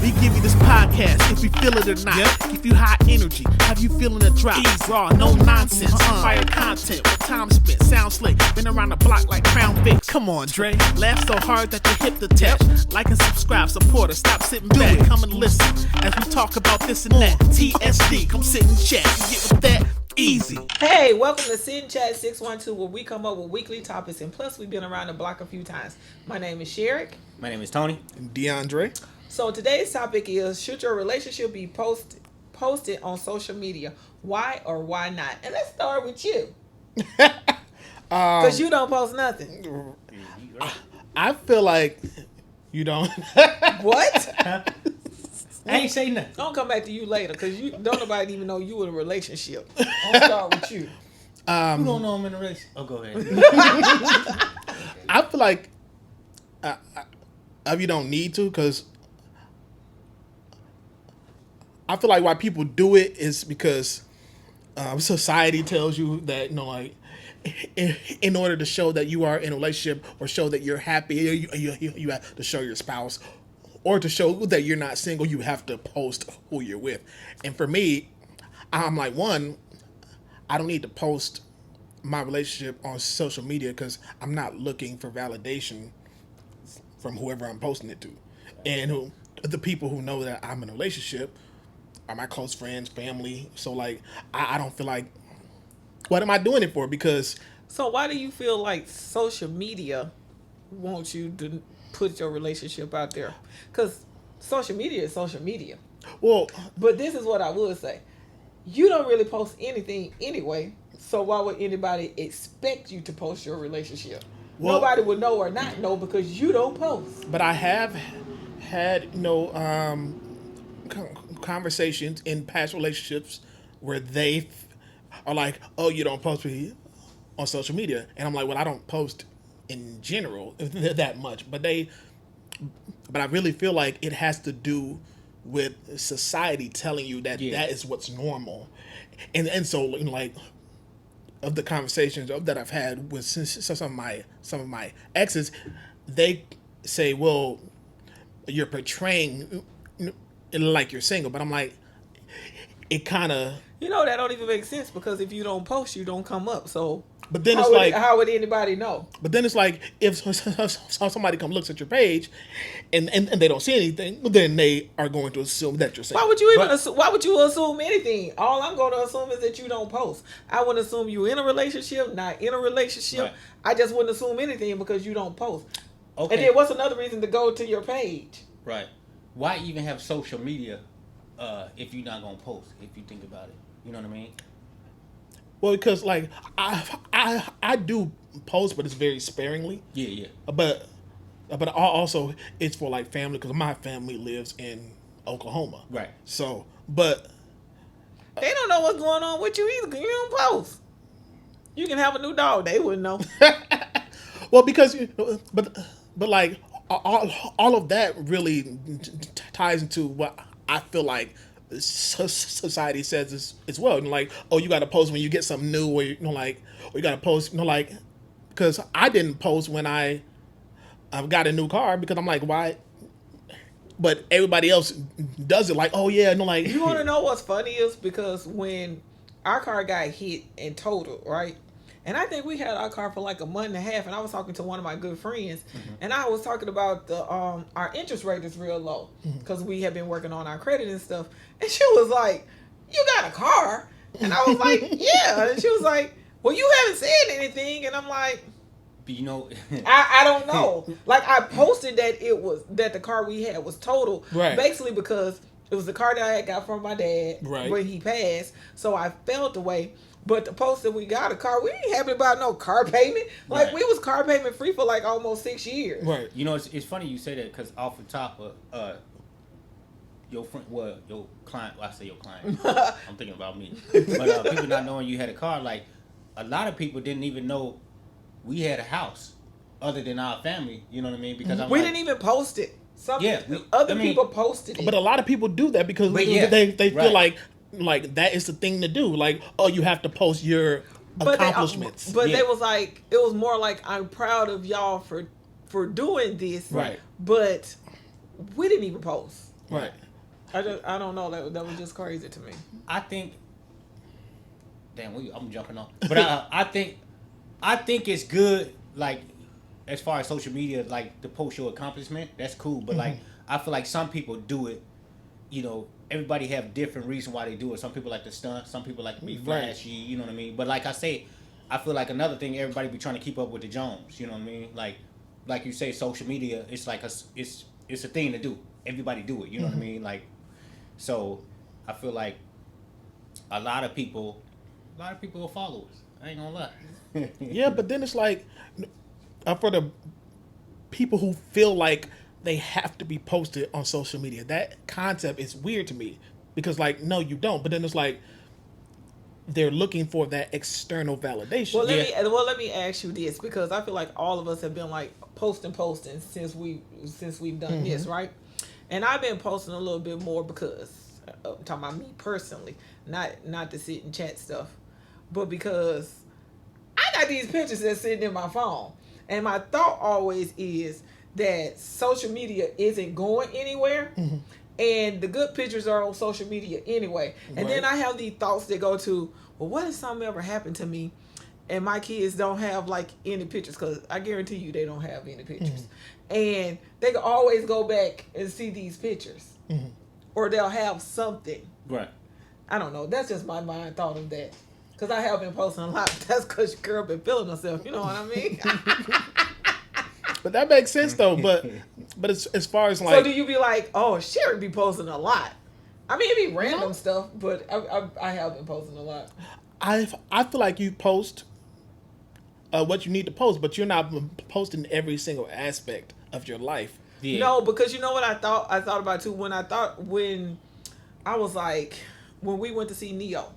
We give you this podcast if we feel it or not. Give you high energy, have you feeling a drop. Ease raw, no nonsense, fire content, with time spent, sound slick. Been around the block like Crown Vic. Come on, Dre. Laugh so hard that you hip the tap. Like and subscribe, support us. Stop sitting back, come and listen as we talk about this and that. TSD, come sit and chat. You get with that? Easy. Hey, welcome to Sit and Chat 612, where we come up with weekly topics, and plus we've been around the block a few times. My name is Sherrick. My name is Tony. And DeAndre. So today's topic is, should your relationship be posted on social media? Why or why not? And let's start with you. Because you don't post nothing. I feel like you don't. What? I ain't say nothing. Don't come back to you later, because you don't nobody even know you in a relationship. I'll start with you. You don't know I'm in a relationship. Oh, go ahead. I feel like you don't need to, because I feel like why people do it is because society tells you that, you know, like, in order to show that you are in a relationship or show that you're happy, you have to show your spouse, or to show that you're not single, you have to post who you're with. And for me, I'm like, one, I don't need to post my relationship on social media because I'm not looking for validation from whoever I'm posting it to. And the people who know that I'm in a relationship are my close friends, family. So, like, I don't feel like, what am I doing it for? Because... So why do you feel like social media wants you to put your relationship out there? Because social media is social media. Well, but this is what I would say. You don't really post anything anyway, so why would anybody expect you to post your relationship? Well, nobody would know or not know because you don't post. But I have had, conversations in past relationships where they are like, oh, you don't post me on social media. And I'm like, well, I don't post in general that much. But I really feel like it has to do with society telling you that that is what's normal. And so, like, of the conversations that I've had with some of my exes, they say, well, you're portraying like you're single. But I'm like, it kind of... that don't even make sense, because if you don't post, you don't come up. So... But then how would anybody know? But then it's like, if somebody looks at your page and they don't see anything, then they are going to assume that you're single. Why would you even assume? Why would you assume anything? All I'm going to assume is that you don't post. I wouldn't assume you in a relationship, not in a relationship. Right. I just wouldn't assume anything because you don't post. Okay. And then what's another reason to go to your page? Right. Why even have social media if you're not going to post? If you think about it, you know what I mean? Well, because, like, I do post, but it's very sparingly. Yeah. But also it's for, like, family, because my family lives in Oklahoma. Right. So, but they don't know what's going on with you either, because you don't post. You can have a new dog, they wouldn't know. Well, because but like all of that really ties into what I feel like society says as well. Like, oh, you got to post when you get something new, or or you got to post, like, because I didn't post when I've got a new car, because I'm like, why? But everybody else does it, like, oh yeah, like. You want to know what's funny is, because when our car got hit and totaled, right? And I think we had our car for like a month and a half, and I was talking to one of my good friends, and I was talking about the our interest rate is real low, because we have been working on our credit and stuff. And she was like, "You got a car?" And I was like, "Yeah." And she was like, "Well, you haven't said anything." And I'm like, I don't know. Like, I posted that the car we had was totaled, right, basically because it was the car that I had got from my dad, right, when he passed. So I felt the way. But the post that we got a car, we ain't happy about no car payment. Like, we was car payment free for like almost 6 years. Right. It's funny you say that, because off the top of your friend, well, your client, well, I say your client, I'm thinking about me. But people not knowing you had a car, like, a lot of people didn't even know we had a house other than our family. You know what I mean? Because we didn't even post it. Other people posted it. But a lot of people do that because they feel like that is the thing to do. Like, oh, you have to post your accomplishments. But they was like, it was more like, I'm proud of y'all for doing this. Right. But we didn't even post. Right. I don't know. That was just crazy to me. I think. Damn, I'm jumping off. But I think it's good. Like, as far as social media, like to post your accomplishment, that's cool. But like, I feel like some people do it. You know, everybody have different reasons why they do it. Some people like to stunt. Some people like to be flashy. You know what I mean? But like I say, I feel like another thing, everybody be trying to keep up with the Jones. You know what I mean? Like you say, social media. It's like it's a thing to do. Everybody do it. You know what I mean? Like, so I feel like a lot of people are followers. I ain't gonna lie. Yeah, but then it's like for the people who feel like they have to be posted on social media, that concept is weird to me because like no you don't, but then it's like they're looking for that external validation. Well, let me ask you this, because I feel like all of us have been like posting since we've done this, right? And I've been posting a little bit more because I'm talking about me personally, not to sit and chat stuff, but because I got these pictures that's sitting in my phone, and my thought always is that social media isn't going anywhere. And the good pictures are on social media anyway. And then I have these thoughts that go to, well, what if something ever happened to me and my kids don't have like any pictures? Because I guarantee you they don't have any pictures. And they can always go back and see these pictures. Or they'll have something. Right. I don't know. That's just my mind thought of that. Because I have been posting a lot. That's because your girl been feeling herself. You know what I mean? But that makes sense though. But as far as like, so do you be like, oh, Sherry be posting a lot? I mean, it be random stuff, but I have been posting a lot. I feel like you post what you need to post, but you're not posting every single aspect of your life. Yeah. No, because you know what I thought about too, when I was like, when we went to see Neo,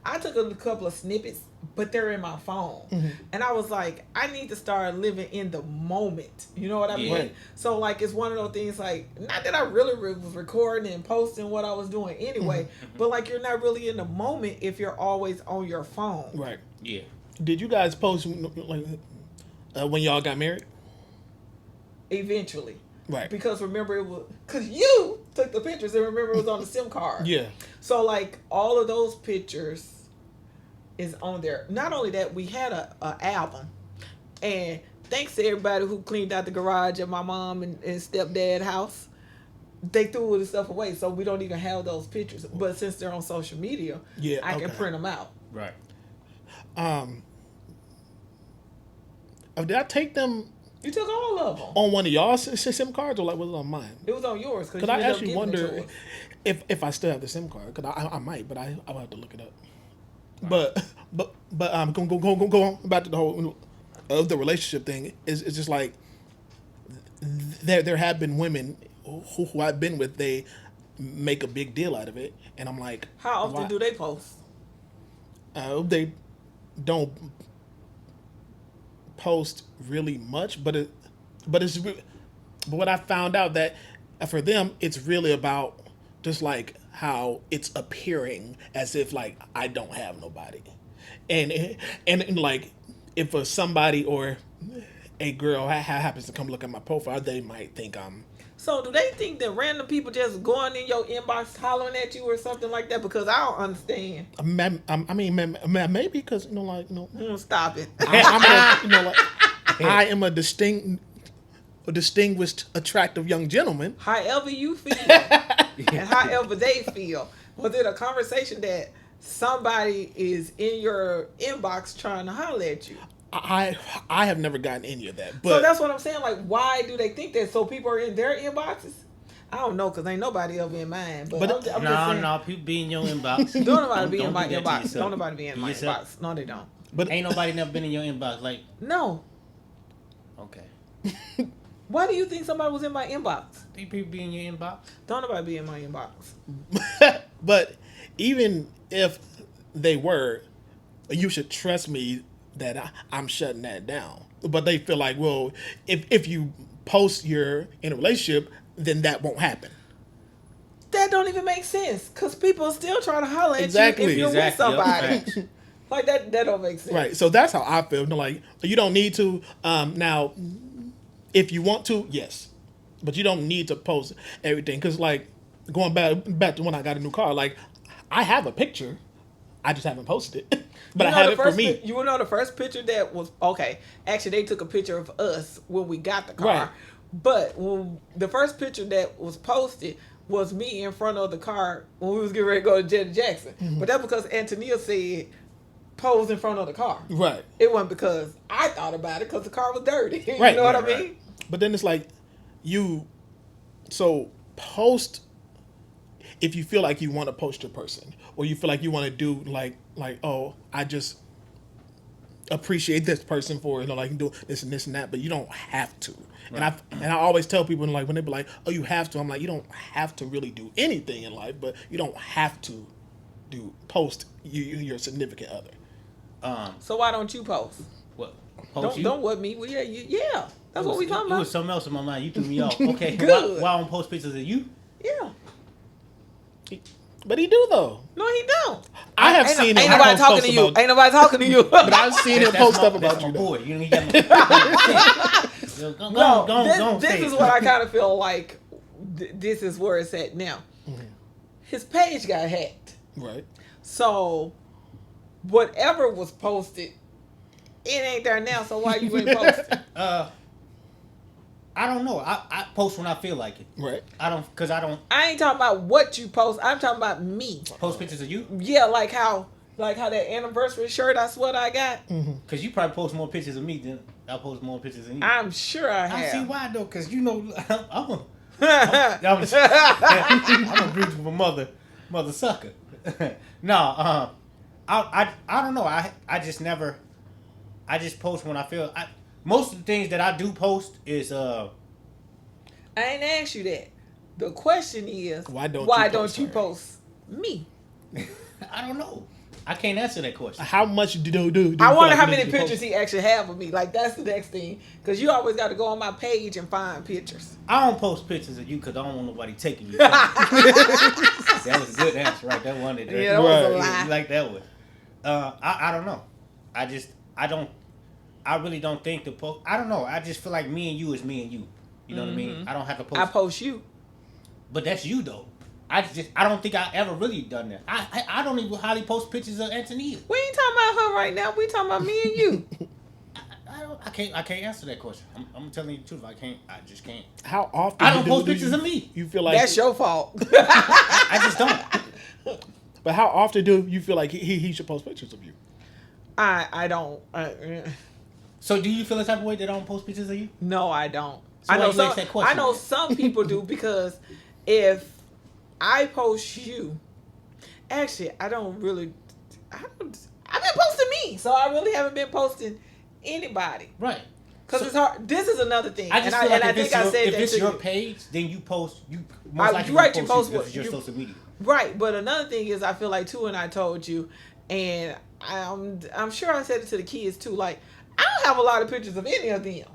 I took a couple of snippets, but they're in my phone. And I was like, I need to start living in the moment. You know what I mean? Right. So like, it's one of those things like, not that I really was recording and posting what I was doing anyway, but like, you're not really in the moment if you're always on your phone. Right. Yeah. Did you guys post like when y'all got married? Eventually. Right. Because remember, it was because you took the pictures and remember it was on the SIM card. Yeah. So like all of those pictures is on there. Not only that, we had a album, and thanks to everybody who cleaned out the garage at my mom and stepdad house, they threw all the stuff away, so we don't even have those pictures. But since they're on social media, I can print them out. Right. Did I take them? You took all of them On one of y'all's SIM cards, or like was it on mine? It was on yours. Because I actually wonder if I still have the SIM card. Because I might, but I'll have to look it up. Right. But go on back to the whole of the relationship thing. It's just like there have been women who I've been with. They make a big deal out of it, and I'm like, how often do they post? They don't post really much, but what I found out that for them it's really about just like how it's appearing as if like I don't have nobody, and like if somebody or a girl happens to come look at my profile, they might think I'm. So do they think that random people just going in your inbox hollering at you or something like that? Because I don't understand. I mean, maybe because Stop it. I am a distinguished, attractive young gentleman. However you feel, and however they feel. Was it a conversation that somebody is in your inbox trying to holler at you? I have never gotten any of that. But so that's what I'm saying. Like, why do they think that? So people are in their inboxes? I don't know, because ain't nobody ever in mine. But I'm just saying, no, people be in your inbox. Don't nobody be in my inbox. Don't nobody be in my inbox. No, they don't. But ain't nobody never been in your inbox. Like, no. Okay. Why do you think somebody was in my inbox? Think people be in your inbox? Don't nobody be in my inbox. But even if they were, you should trust me that I'm shutting that down. But they feel like, well, if you post you're in a relationship, then that won't happen. That don't even make sense, because people still trying to holler at you if you're with somebody. Like that don't make sense. Right. So that's how I feel. Like, you don't need to. Now, if you want to, yes, but you don't need to post everything, because like going back to when I got a new car, like I have a picture, I just haven't posted it, but I have it for me. You know the first picture that was okay. Actually, they took a picture of us when we got the car, Right. but when the first picture that was posted was me in front of the car when we was getting ready to go to Janet Jackson. Mm-hmm. But that's because Antonia said pose in front of the car. Right. It wasn't because I thought about it because the car was dirty. You Right, know what right, I mean? right. But then it's like so post if you feel like you want to post your person, or you feel like you want to do like oh, I just appreciate this person for like do this and this and that, but you don't have to. Right. And I always tell people like when they be like, oh, you have to. I'm like, you don't have to really do anything in life, but you don't have to post your significant other. So why don't you post? What? Post you? Don't what me? Well, yeah. That's what we talking It was about. something else in my mind. You threw me off. Okay, Good. why I don't post pictures of you? Yeah. But he do though. No, he don't. I have seen him. Ain't nobody post talking to you. about- Ain't nobody talking to you. But I've seen him post stuff That's about my you. Though. boy. You know, he got No, this is what I kind of feel like. This is where it's at now. His page got hacked, Right. so whatever was posted, it ain't there now. So why you ain't posting? I don't know. I post when I feel like it. Right. I don't I ain't talking about what you post. I'm talking about me. post pictures of you. Yeah, like how that anniversary shirt I swear I got. Because you probably post more pictures of me than I post more pictures of you. I'm sure I I have. see why though, because you know I'm a beautiful mother sucker. No, I don't know. I just post when I feel. Most of the things that I do post is I ain't asked you that. The question is, Why don't you you post post me? I don't know. I can't answer that question. How much do you I feel wonder like how you many need to pictures post? he actually have of me. Like that's the next thing, because you always got to go on my page and find pictures. I don't post pictures of you because I don't want nobody taking you. That was a good answer, right? That one. Yeah, that was a Right. lie. You like that one? I don't know. I really don't think the post. I don't know. I just feel like me and you is me and you. You know what I mean? I don't have to post. I post you. But that's you though. I don't think I ever really done that. I don't even hardly post pictures of Antonia. We ain't talking about her right now. We talking about me and you. I can't answer that question. I'm telling you the truth. I just can't. How often? I don't post do pictures you, of me. You feel like That's your fault. I just don't. But how often do you feel like he should post pictures of you? I don't. So do you feel the type of way that I don't post pictures of you? No, I don't. So I why know you some. ask that question I know then? some people do because if I post you, actually, I don't really. I've been posting me, so I really haven't been posting anybody. Right. Because So- it's hard. This is another thing. I just and feel like I if think it's I your, said if that it's to your you. page, then you post. You I- most likely you're right, you you post post because what- it's your you- social media. Right, but another thing is I feel like too, and I told you, and I'm sure I said it to the kids too. Like I don't have a lot of pictures of any of them,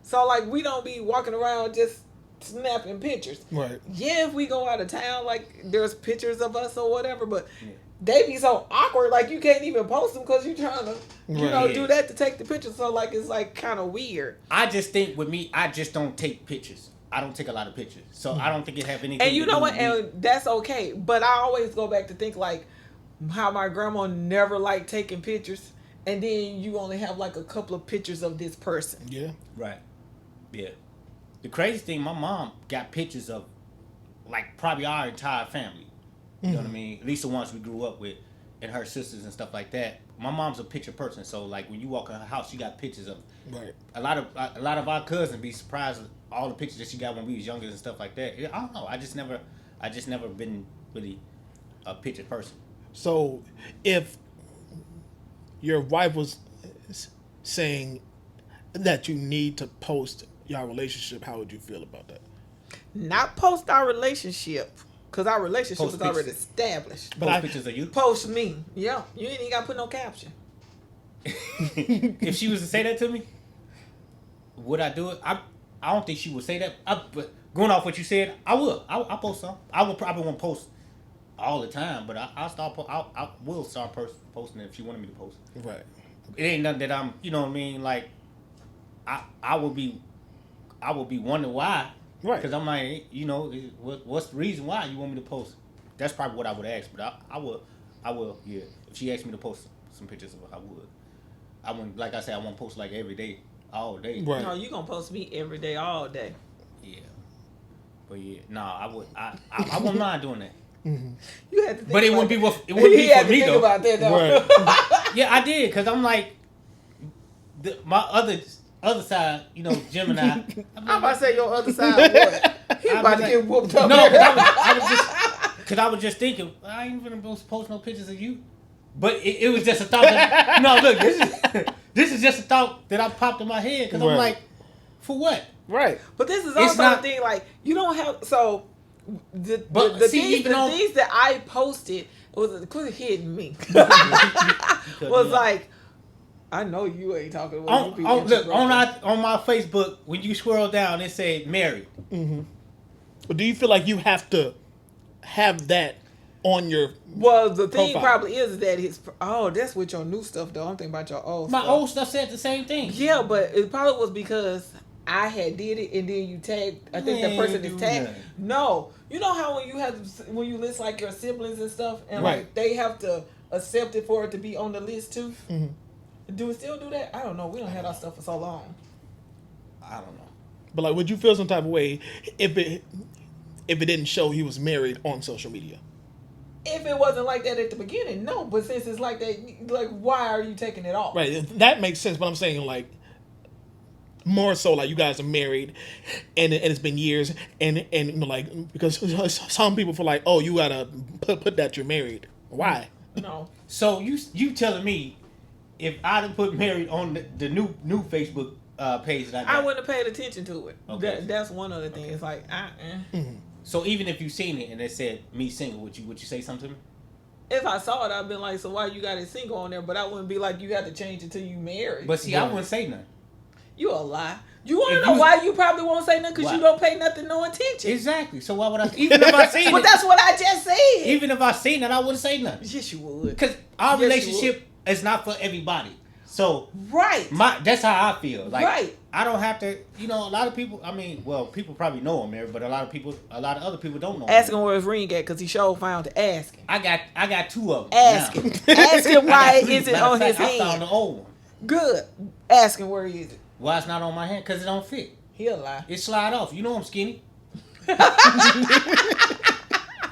so like we don't be walking around just snapping pictures. Right. Yeah, if we go out of town, like there's pictures of us or whatever, but Yeah. they be so awkward. Like you can't even post them because you trying to, Right. do that to take the picture. So like it's like kind of weird. I just think with me, I just don't take pictures. I don't take a lot of pictures, so I don't think it have anything. And you to know do what? with me. And that's okay. But I always go back to think like how my grandma never liked taking pictures, and then you only have like a couple of pictures of this person. Yeah. Right. Yeah. The crazy thing, my mom got pictures of, like, probably our entire family. You know what I mean? At least the ones we grew up with, and her sisters and stuff like that. My mom's a picture person, so like when you walk in her house, she got pictures of. Right. A lot of our cousins be surprised at all the pictures that she got when we was younger and stuff like that. I don't know. I just never been really a picture person. So if your wife was saying that you need to post your relationship, how would you feel about that? Not post our relationship, because our relationship Post was already pictures. established. But Post I- pictures of you. Post me. Yeah, you ain't even got to put no caption. If she was to say that to me, would I do it? I don't think she would say that. But going off what you said, I will. I'll post some. I will probably won't post all the time, but I will start posting it if she wanted me to post. Right. It ain't nothing that I'm. You know what I mean? Like I will be wondering why Right. Because I'm like, you know, what's the reason why you want me to post? That's probably what I would ask, but I will, yeah. If she asked me to post some pictures of her, I would. I wouldn't, like I said, I won't post like every day, all day. Right. No, you gonna post me every day, all day. Yeah. But yeah, I wouldn't mind doing that. You had to think But it about wouldn't be that. it wouldn't He be had for to me think though. about that though. Right. Yeah, I did, because I'm like, my other side, you know, Gemini. I'm about to say your other side. What? He I about was to get whooped up. No, here. I was just thinking, I ain't gonna post no pictures of you. But it was just a thought. That, no, look, this is just a thought that I popped in my head because I'm Right. like, for what? Right. But this is It's also not- the thing. Like you don't have so. The see, things that I posted was quit hitting me. Because, was yeah. like, I know you ain't talking about you Look, on my Facebook, when you scroll down, it said married. But do you feel like you have to have that on your? Well, the thing profile? probably is that his. Oh, that's with your new stuff though. I'm thinking about your old My stuff. old stuff said the same thing. Yeah, but it probably was because I had did it and then you tagged. I think the Man, person is do tagged. nothing. No, you know how when you list like your siblings and stuff, and Right. like they have to accept it for it to be on the list too. Mhm. Do we still do that? I don't know. We don't have our stuff for so long. I don't know. But like, would you feel some type of way if it didn't show he was married on social media? If it wasn't like that at the beginning, no. But since it's like that, like why are you taking it off? Right. That makes sense. But I'm saying like more so like you guys are married and it's been years and you know, like because some people feel like, oh, you gotta put that you're married. Why? No. So you telling me if I'd have put married on the new Facebook page that I got, I wouldn't have paid attention to it. Okay. That's one of the things. Like, So even if you seen it and it said me single, would you say something to me? if I saw it, I'd been like, so why you got it single on there? But I wouldn't be like, you got to change it till you married. But see, I wouldn't say nothing. You a lie. You want If to know you- why you probably won't say nothing? Because Why? you don't pay nothing no attention. Exactly. So why would I? Even if I seen But it, that's what I just said. even if I seen it, I wouldn't say nothing. Yes, you would. Because our Yes, you relationship is not for everybody. So Right. that's how I feel. Like Right. I don't have to. You know, a lot of people. I mean, well, people probably know I'm married, but a lot of other people don't know. I'm Ask him married. where his ring at, because he sure found to ask him. I got two of them. Ask now. him. Ask him why I got is two. it Matter of on his fact, I found the hand. old one. Good. Ask him where he is it. Why it's not on my hand? Because it don't fit. He'll lie. It slide off. You know I'm skinny.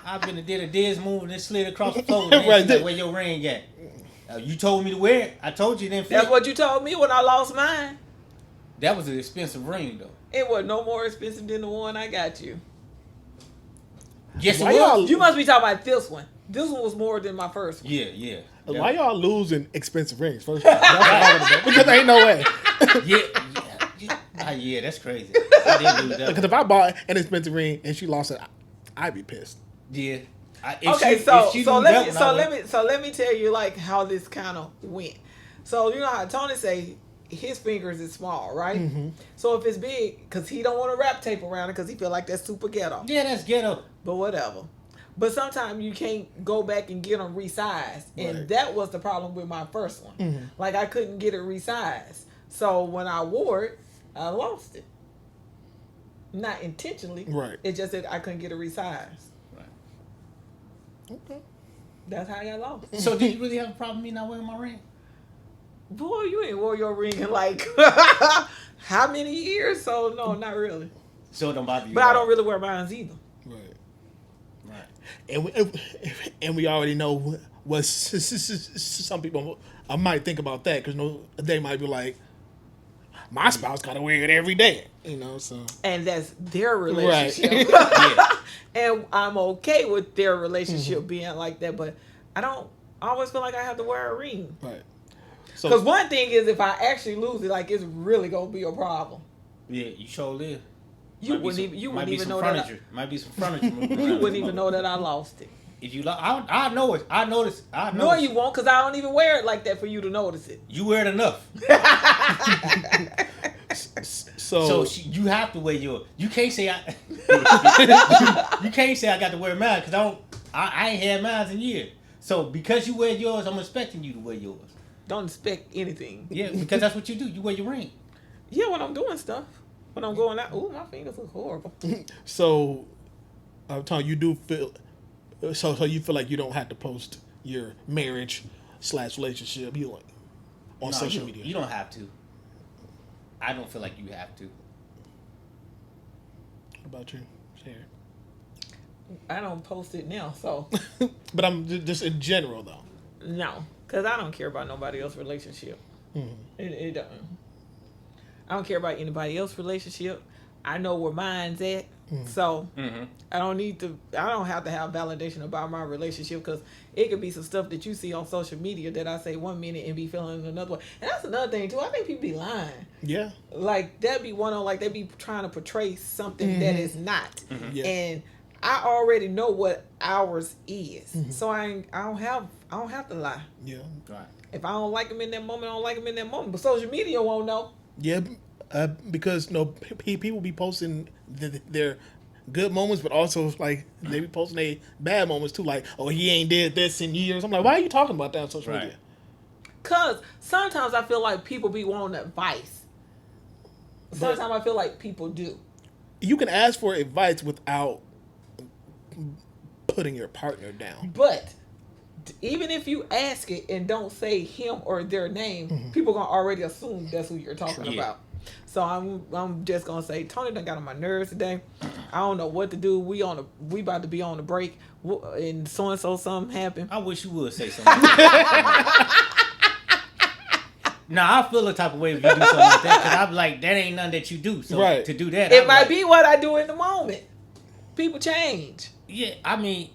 I've been did a Diz move and it slid across the floor. And Right. like, where your ring at? You told me to wear it. I told you it didn't fit. That's what you told me when I lost mine. That was an expensive ring though. It was no more expensive than the one I got you. Yes, it Why was. y'all- You must be talking about this one. This one was more than my first one. Yeah. Why y'all losing expensive rings? First of all, that's what I'm talking about. Because ain't no way. Yeah, that's crazy. I didn't do that. Because if I bought an expensive ring and she lost it, I'd be pissed. Yeah. Okay, so let me tell you like how this kind of went. So you know how Tony say his fingers is small, right? Mm-hmm. So if it's big, because he don't want to wrap tape around it, because he feel like that's super ghetto. Yeah, that's ghetto. But whatever. But sometimes you can't go back and get them resized, and Right. that was the problem with my first one. Mm-hmm. Like I couldn't get it resized. So when I wore it, I lost it. Not intentionally. Right. It just that I couldn't get it resized. Okay. That's how I got lost. So do you really have a problem with me not wearing my ring? Boy, you ain't wore your ring in like how many years? So no, not really. So it don't bother you. But I don't really wear mine either. Right. And we already know what some people might think about that because they might be like, my spouse gotta wear it every day, so. And that's their relationship. Yeah. And I'm okay with their relationship being like that, but I don't always feel like I have to wear a ring. Right. Because one thing is, if I actually lose it, like it's really gonna be a problem. Yeah, you sure live. You wouldn't even know that. Might be some furniture. You wouldn't even know that I lost it. If you, I know it. I notice. I know. No, you won't, because I don't even wear it like that for you to notice it. You wear it enough. So You have to wear yours. You can't say I. you can't say I got to wear mine because I ain't had mine in years. So because you wear yours, I'm expecting you to wear yours. Don't expect anything. Yeah, because that's what you do. You wear your ring. Yeah, when I'm doing stuff. When I'm going out, ooh, my fingers look horrible. So, Tom, you do feel so you feel like you don't have to post your marriage / relationship you like on No, social media. You don't have to. I don't feel like you have to. What about you, Sharon? I don't post it now, so But I'm just in general though. no, because I don't care about nobody else's relationship. It don't. I don't care about anybody else's relationship. I know where mine's at, so I don't need to. I don't have to have validation about my relationship because it could be some stuff that you see on social media that I say one minute and be feeling another one. And that's another thing too. I think people be lying. Yeah. Like that be one on like they be trying to portray something that is not. Yeah. And I already know what ours is, so I don't have to lie. Yeah. Right. If I don't like them in that moment, I don't like them in that moment. But social media won't know. Yeah. Because people be posting their good moments, but also like they be posting their bad moments too. Like, oh, he ain't did this in years. I'm like, why are you talking about that on social Right. media? Cause sometimes I feel like people be wanting advice. Sometimes I feel like people do. You can ask for advice without putting your partner down. But even if you ask it and don't say him or their name, people gonna already assume that's who you're talking about. So I'm just gonna say Tony done got on my nerves today. I don't know what to do. We about to be on the break, and so something happened. I wish you would say something. Nah, I feel the type of way if you do something like that because I'm like, that ain't nothing that you do. So Right. to do that, It I'm might like, be what I do in the moment. People change. Yeah, I mean,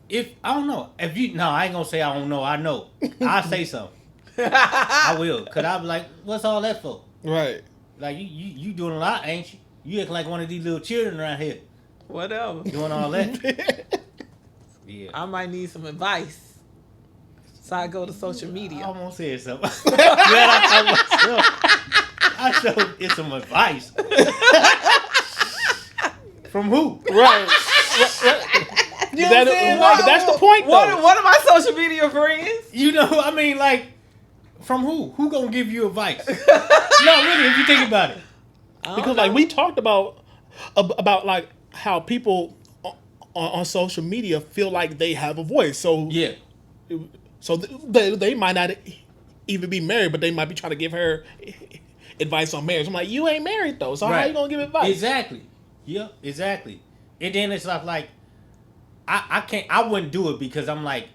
if I don't know, if you no, I ain't gonna say I don't know. I know. I'll say something. I will, cause I'm like, what's all that for? Right. Like you doing a lot, ain't you? You act like one of these little children around here Whatever. doing all that. Yeah. I might need some advice. So I go to social I media. almost said something. Glad I showed it some advice. From who? Right. You know what I'm saying? But that's the point, though. One of my social media friends. You know, I mean, like, from who? Who gonna give you advice? No, really, if you think about it. Because like we talked about like how people on social media feel like they have a voice. So Yeah. So they might not even be married, but they might be trying to give her advice on marriage. I'm like, you ain't married though, so how you gonna give advice? Exactly. Yeah, exactly. And then it's like I wouldn't do it because I'm like,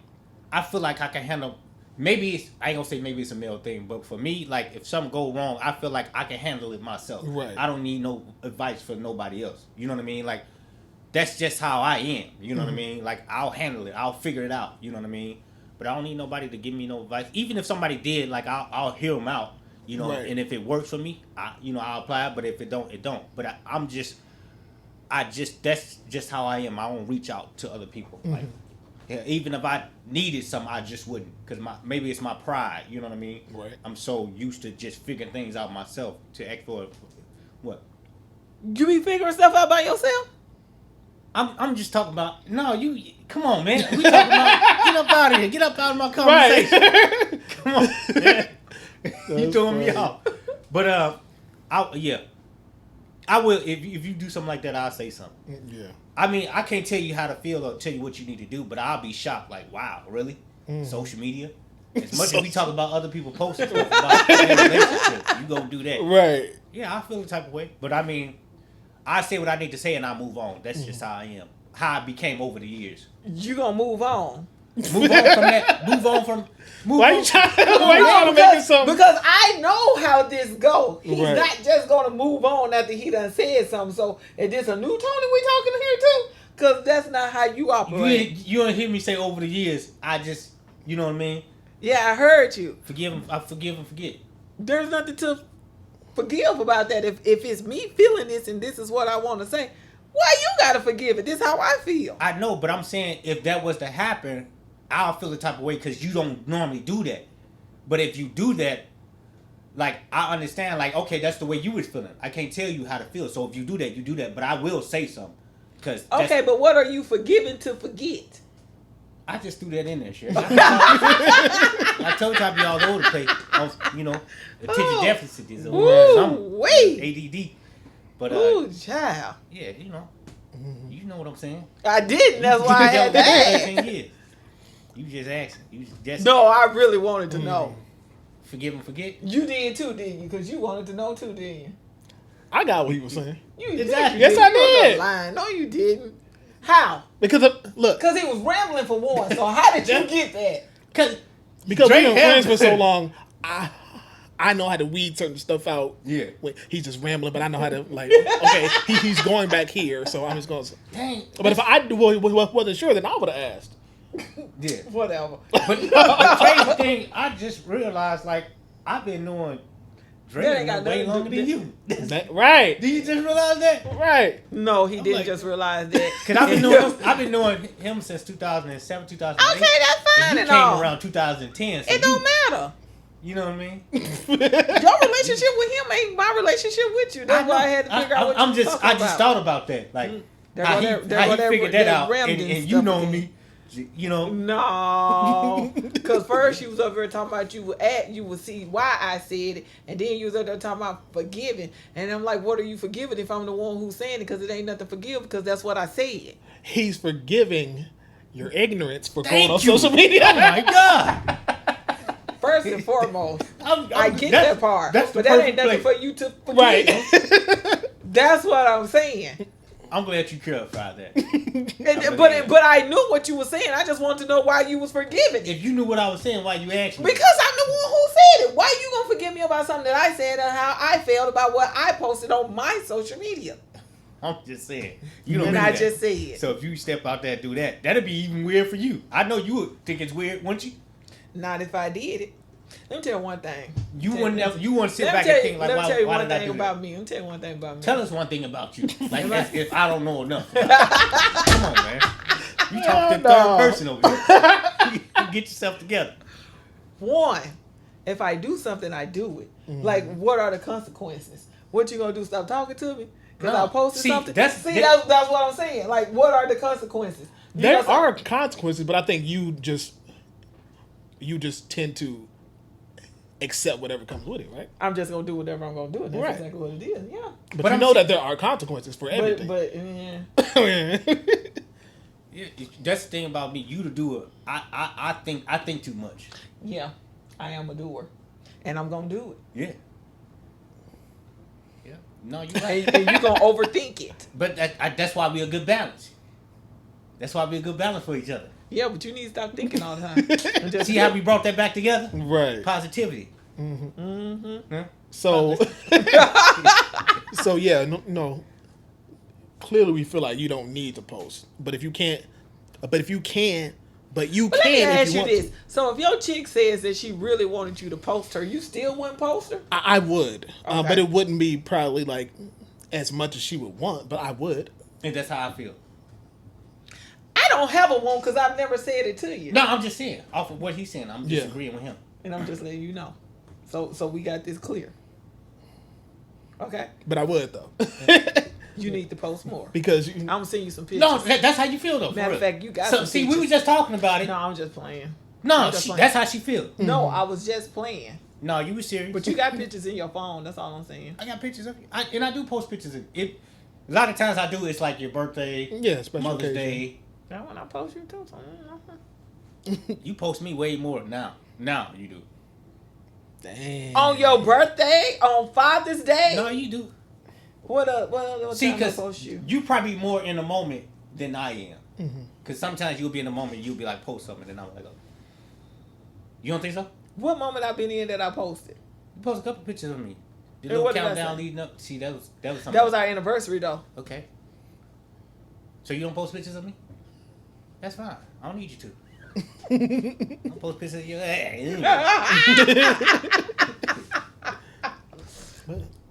I feel like I can handle. Maybe I ain't gonna say maybe it's a male thing, but for me, like if something go wrong, I feel like I can handle it myself. Right. I don't need no advice from nobody else. You know what I mean? Like that's just how I am. You know what I mean? Like I'll handle it. I'll figure it out. You know what I mean? But I don't need nobody to give me no advice. Even if somebody did, like I'll hear them out. You know, Right. and if it works for me, I'll apply it. But if it don't, it don't. But that's just how I am. I don't reach out to other people. Like, yeah, even if I needed something, I just wouldn't. Because maybe it's my pride. You know what I mean? Right. I'm so used to just figuring things out myself to ask for what? You be figuring stuff out by yourself? I'm just talking about. No, you. Come on, man. We talking about. Get up out of here. Get up out of my conversation. Right. Come on, man. You That's throwing me funny. off. But I will. If you do something like that, I'll say something. Yeah. I mean, I can't tell you how to feel or tell you what you need to do, but I'll be shocked. Like, wow, really? Social media? As much as we talk about other people posting stuff about their relationship, you go do that. Right. Yeah, I feel the type of way. But I mean, I say what I need to say and I move on. That's just how I am. How I became over the years. You gonna move on. Move on from that. Move on from. Move Why on. you trying to make it something? Because I know how this go. He's Right. not just gonna move on after he done said something. So is this a new Tony we talking here too? Because that's not how you operate. You don't hear me say over the years. I just, you know what I mean? Yeah, I heard you. Forgive him. I forgive and forget. There's nothing to forgive about that. If it's me feeling this and this is what I want to say, why you gotta forgive it? This is how I feel. I know, but I'm saying if that was to happen, I'll feel the type of way because you don't normally do that. But if you do that, like I understand, like okay, that's the way you was feeling. I can't tell you how to feel. So if you do that, you do that. But I will say something because Okay, but what are you forgiving to forget? I just threw that in there, Sherry. I told you I'd be all over the place. You know, attention deficit is Woo, something. wait. ADD. But Ooh, child. yeah, you know what I'm saying. I didn't. That's why I had to ask. 10 years. You just asking. You just No, I really wanted to know. forgive and forget. You did too, didn't you? Because you wanted to know too, didn't you? I got what he was saying. You Exactly. did. Yes, I You wasn't did. lying. No, you didn't. How? Because look, Because he was rambling for one. So how did you get that? Cause because Drake we've been friends for has- so long, I know how to weed certain stuff out. Yeah. When he's just rambling, but I know how to like. Okay, he's going back here, so I'm just going. dang. But if I wasn't sure, then I would have asked. Yeah. Whatever. But the crazy thing, I just realized like I've been knowing That Drake ain't got way nothing to longer do than with you. Right, Did you just realize that? right. No, he didn't like- just realize that. Cause I've been knowing him since 2007, 2008. Okay, that's fine And you and came all. around 2010. So It don't matter. You know what I mean? Your relationship with him ain't my relationship with you. That's why I had to figure out what I'm you just, talking I just about. thought about that, like There how go he, that- there how go he that- figured that that out, Ramden and you stuff know again. me, you know. No, because first you was over here talking about you would see why I said it, and then you was over there talking about forgiving, and I'm like, what are you forgiving if I'm the one who's saying it? Because it ain't nothing to forgive, because that's what I said. He's forgiving your ignorance for Thank going on you. social media. Oh my god! First and foremost, I I get that part, That's the but that ain't perfect nothing place. for you to forgive. Right. That's what I'm saying. I'm glad you clarified that. But I knew what you were saying. I just wanted to know why you was forgiving it. If you knew what I was saying, why you asked me? Because I'm the one who said it. Why you gonna forgive me about something that I said and how I felt about what I posted on my social media? I'm just saying. You don't And do I that. just said, So if you step out there and do that, that'd be even weird for you. I know you would think it's weird, wouldn't you? not if I did it. Let me tell you one thing. You Tell wouldn't. you- You wouldn't sit Let me back tell and you, think like, let me tell you why one did I thing do about that? me. Let me tell you one thing about me. Tell us one thing about you. Like Am I- if I don't know enough. Come on, man. You talk to the No. third person over here. You get yourself together. One, if I do something, I do it. Like, what are the consequences? What you gonna do? Stop talking to me? Because No. I posted See, something. that's That's what I'm saying. Like, what are the consequences? You There know, are consequences, but I think you just tend to accept whatever comes with it, right? I'm just gonna do whatever I'm gonna do, and that's Right. exactly what it is. Yeah. But, But you I'm know saying- that there are consequences for everything. But Yeah, that's the thing about me. You to do it. I think too much. yeah, I am a doer, and I'm gonna do Yeah. Yeah. No, you're it, right. and you gonna overthink it. But that's why we a good balance. That's why we a good balance for each other. Yeah, but you need to stop thinking all the time. And just See how we brought that back together? Right. Positivity. Mm-hmm. So, so yeah, no. Clearly, we feel like you don't need to post, but if you can, But let me can ask if you you want this: to. so if your chick says that she really wanted you to post her, you still wouldn't post her? I would, Okay. but it wouldn't be probably like as much as she would want, but I would. And that's how I feel. I don't have a one because I've never said it to you, No, I'm just saying. Off of what he's saying, I'm Yeah. disagreeing with him. and I'm just letting you know. So we got this clear. Okay, But I would though, you need to post more. because I'm gonna send you some pictures. No, that's how you feel though. for Matter of real. fact, you got So some see, we pictures. were just talking about it. No, I'm just playing. No, I'm just playing. that's how she feel. No, I was just playing. No, you were serious. But you got pictures in your phone. That's all I'm saying. I got pictures of you. And I do post pictures of it. A lot of times I do. It's like your birthday, yeah, special Mother's occasion. Day. That when I post you too. So, You post me way more now. Now you do. Damn. on your birthday, on Father's Day. No, you do. What See, time I because post you? you probably more in the moment than I am. Mm-hmm. Because sometimes you'll be in the moment, you'll be like, post something, and I'm like, oh. You don't think so? What moment I been in that I posted? You post a couple pictures of me. The And little what did I countdown say? leading up. See, that was something. That was our anniversary though. Okay. So you don't post pictures of me? That's fine. I don't need you to. I don't post pictures of you.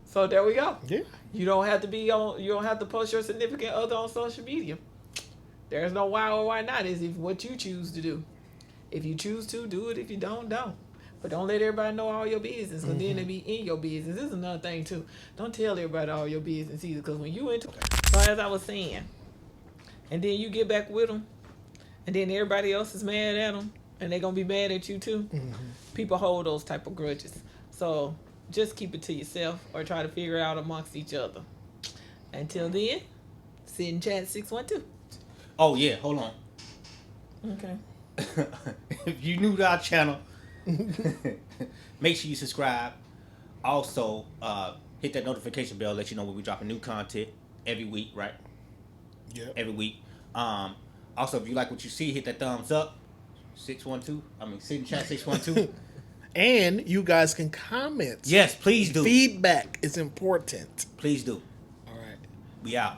So there we go. Yeah. You don't have to be on. You don't have to post your significant other on social media. There's no why or why not. It's if what you choose to do. If you choose to, do it. If you don't, don't. But don't let everybody know all your business, because then they be in your business. This is another thing too. Don't tell everybody all your business either, because when you into so as I was saying, and then you get back with them, and then everybody else is mad at them, and they're gonna be mad at you too. People hold those type of grudges. So just keep it to yourself, or try to figure it out amongst each other. Until then, sit and chat 612. Oh yeah, hold on. Okay. If you new to our channel, make sure you subscribe. Also, hit that notification bell, let you know when we dropping new content every week, right? Yeah. Every week. Also, if you like what you see, hit that thumbs up. 612. Sit in chat 612. And you guys can comment. Yes, please do. Feedback is important. Please do. All right. We out.